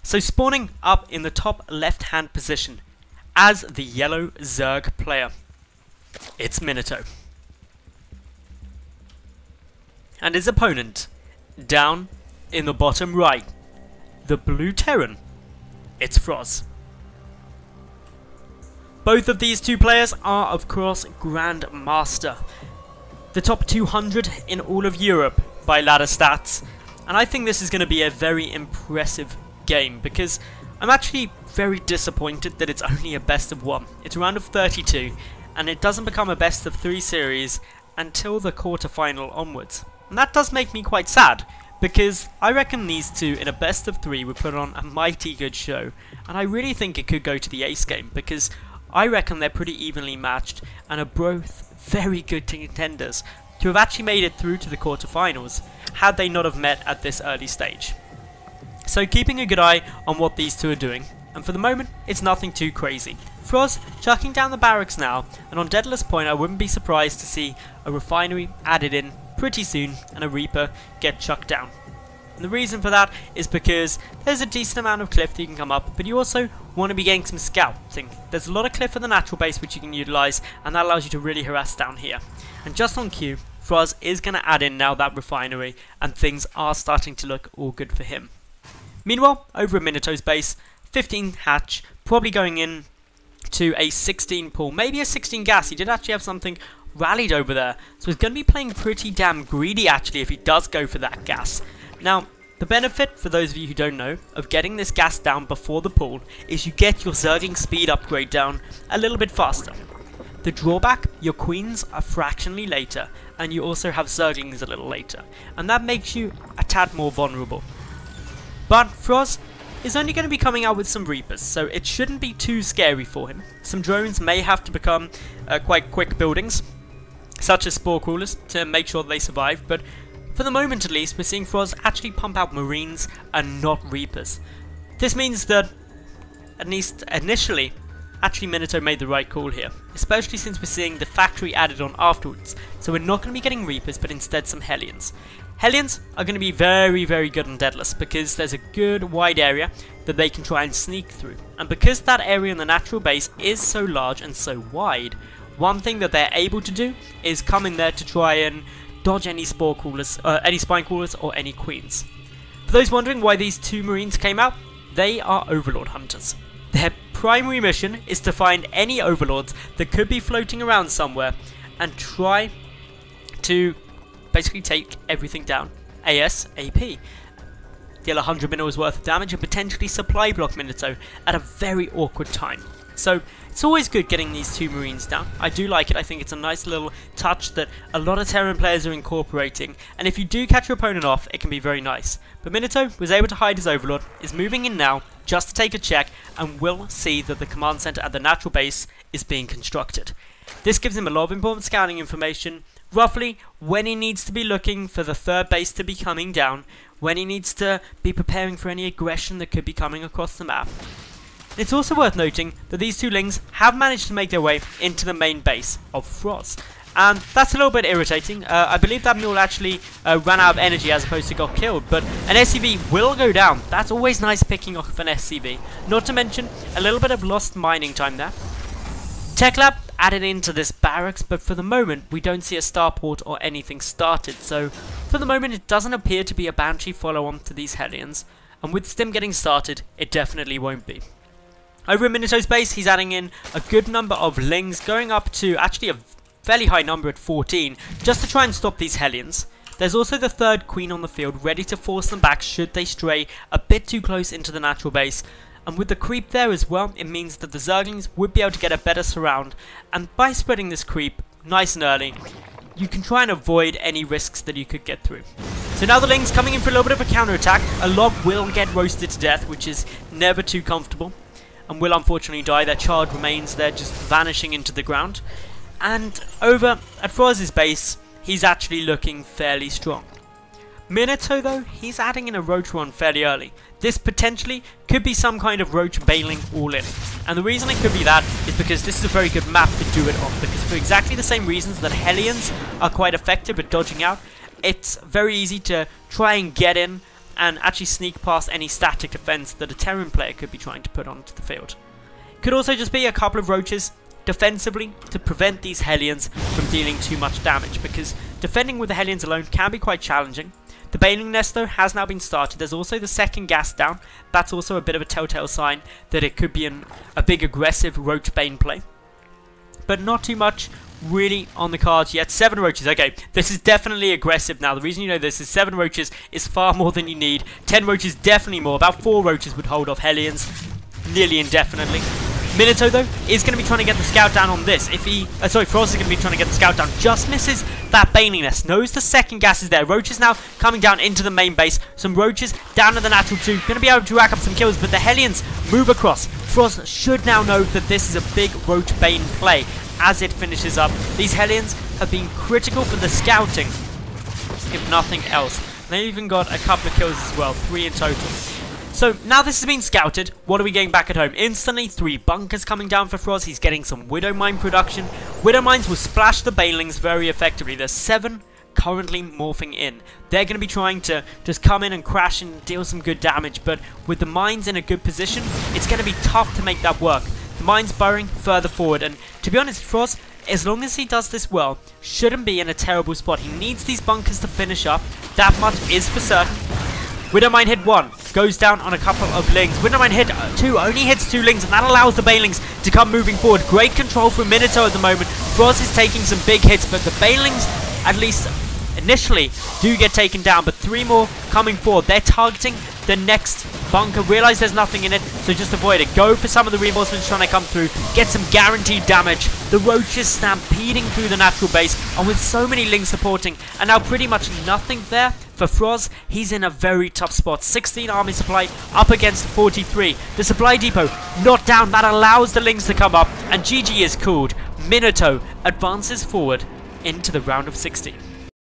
So spawning up in the top left hand position as the yellow Zerg player, it's Minato. And his opponent, down in the bottom right, the blue Terran, it's Frozz. Both of these two players are of course Grandmaster, the top 200 in all of Europe by ladder stats, and I think this is going to be a very impressive game because I'm actually very disappointed that it's only a best of 1. It's a round of 32 and it doesn't become a best of 3 series until the quarterfinal onwards. And that does make me quite sad, because I reckon these two in a best of 3 would put on a mighty good show, and I really think it could go to the ace game, because I reckon they're pretty evenly matched and are both very good contenders to have actually made it through to the quarterfinals had they not have met at this early stage. So keeping a good eye on what these two are doing, and for the moment it's nothing too crazy. Frozz chucking down the barracks now, and on Daedalus Point I wouldn't be surprised to see a refinery added in pretty soon and a Reaper get chucked down. And the reason for that is because there's a decent amount of cliff that you can come up, but you also want to be getting some scouting. There's a lot of cliff in the natural base which you can utilise, and that allows you to really harass down here. And just on cue, Frozz is going to add in now that refinery, and things are starting to look all good for him. Meanwhile, over at Minato's base, 15 hatch, probably going in to a 16 pool, maybe a 16 gas. He did actually have something rallied over there, so he's going to be playing pretty damn greedy actually if he does go for that gas. Now, the benefit, for those of you who don't know, of getting this gas down before the pool is you get your Zergling speed upgrade down a little bit faster. The drawback, your queens are fractionally later, and you also have Zerglings a little later, and that makes you a tad more vulnerable. But Frozz is only going to be coming out with some Reapers, so it shouldn't be too scary for him. Some drones may have to become quite quick buildings, such as Spore Crawlers, to make sure they survive, but for the moment at least, we're seeing Frozz actually pump out Marines and not Reapers. This means that, at least initially, actually Minato made the right call here, especially since we're seeing the factory added on afterwards, so we're not going to be getting Reapers, but instead some Hellions. Hellions are going to be very, very good on Daedalus because there's a good wide area that they can try and sneak through. And because that area in the natural base is so large and so wide, one thing that they're able to do is come in there to try and dodge any spore crawlers, any spine crawlers or any queens. For those wondering why these two Marines came out, they are Overlord hunters. Their primary mission is to find any Overlords that could be floating around somewhere and try to basically take everything down ASAP. Deal 100 minerals worth of damage and potentially supply block Minato at a very awkward time. So it's always good getting these two Marines down. I do like it. I think it's a nice little touch that a lot of Terran players are incorporating, and if you do catch your opponent off, it can be very nice. But Minato was able to hide his Overlord, is moving in now just to take a check, and will see that the command center at the natural base is being constructed. This gives him a lot of important scouting information, roughly when he needs to be looking for the third base to be coming down, when he needs to be preparing for any aggression that could be coming across the map. It's also worth noting that these two Lings have managed to make their way into the main base of Frozz, and that's a little bit irritating. I believe that mule actually ran out of energy as opposed to got killed, but an SCV will go down. That's always nice picking off an SCV, not to mention a little bit of lost mining time there. Tech Lab added into this barracks, but for the moment we don't see a starport or anything started, so for the moment it doesn't appear to be a Banshee follow-on to these Hellions, and with Stim getting started, it definitely won't be. Over in Minato's base, he's adding in a good number of Lings, going up to actually a fairly high number at 14, just to try and stop these Hellions. There's also the third Queen on the field, ready to force them back should they stray a bit too close into the natural base. And with the creep there as well, it means that the Zerglings would be able to get a better surround, and by spreading this creep nice and early, you can try and avoid any risks that you could get through. So now the Lings coming in for a little bit of a counter-attack. A lot will get roasted to death, which is never too comfortable, and will unfortunately die. Their charred remains there just vanishing into the ground. And over at Frozz's base, he's actually looking fairly strong. Minato though, he's adding in a roach run fairly early. This potentially could be some kind of roach bailing all in. And the reason it could be that is because this is a very good map to do it on, because for exactly the same reasons that Hellions are quite effective at dodging out, it's very easy to try and get in and actually sneak past any static defense that a Terran player could be trying to put onto the field. Could also just be a couple of roaches defensively to prevent these Hellions from dealing too much damage, because defending with the Hellions alone can be quite challenging. The Baneling Nest though has now been started. There's also the second gas down. That's also a bit of a telltale sign that it could be a big aggressive Roach Bane play. But not too much really on the cards yet. 7 roaches. Okay, this is definitely aggressive now. The reason you know this is 7 roaches is far more than you need. 10 roaches definitely more. About 4 roaches would hold off Hellions nearly indefinitely. Minato though is going to be trying to get the scout down on this. If he, frozz is going to be trying to get the scout down. Just misses that Baneling Nest. Knows the second gas is there. Roaches now coming down into the main base. Some roaches down to the natural 2. Going to be able to rack up some kills, but the Hellions move across. Frozz should now know that this is a big Roach Bane play as it finishes up. These Hellions have been critical for the scouting, if nothing else. They even got a couple of kills as well, 3 in total. So now this has been scouted, what are we getting back at home? Instantly 3 bunkers coming down for Frozz. He's getting some Widow Mine production. Widow Mines will splash the Banelings very effectively. There's 7 currently morphing in. They're going to be trying to just come in and crash and deal some good damage, but with the mines in a good position, it's going to be tough to make that work. The mines burrowing further forward, and to be honest, Frozz, as long as he does this well, shouldn't be in a terrible spot. He needs these bunkers to finish up. That much is for certain. Widow Mine hit 1, goes down on a couple of lings. Widow Mine hit 2, only hits 2 lings, and that allows the Banelings to come moving forward. Great control from Minato at the moment. Frozz is taking some big hits, but the Banelings, at least initially, do get taken down, but 3 more coming forward. They're targeting the next bunker. Realize there's nothing in it, so just avoid it. Go for some of the reinforcements trying to come through. Get some guaranteed damage. The roaches stampeding through the natural base, and with so many lings supporting, and now pretty much nothing there for Frozz. He's in a very tough spot. 16 army supply up against 43. The supply depot not down. That allows the lings to come up, and GG is called. Minato advances forward into the round of 16.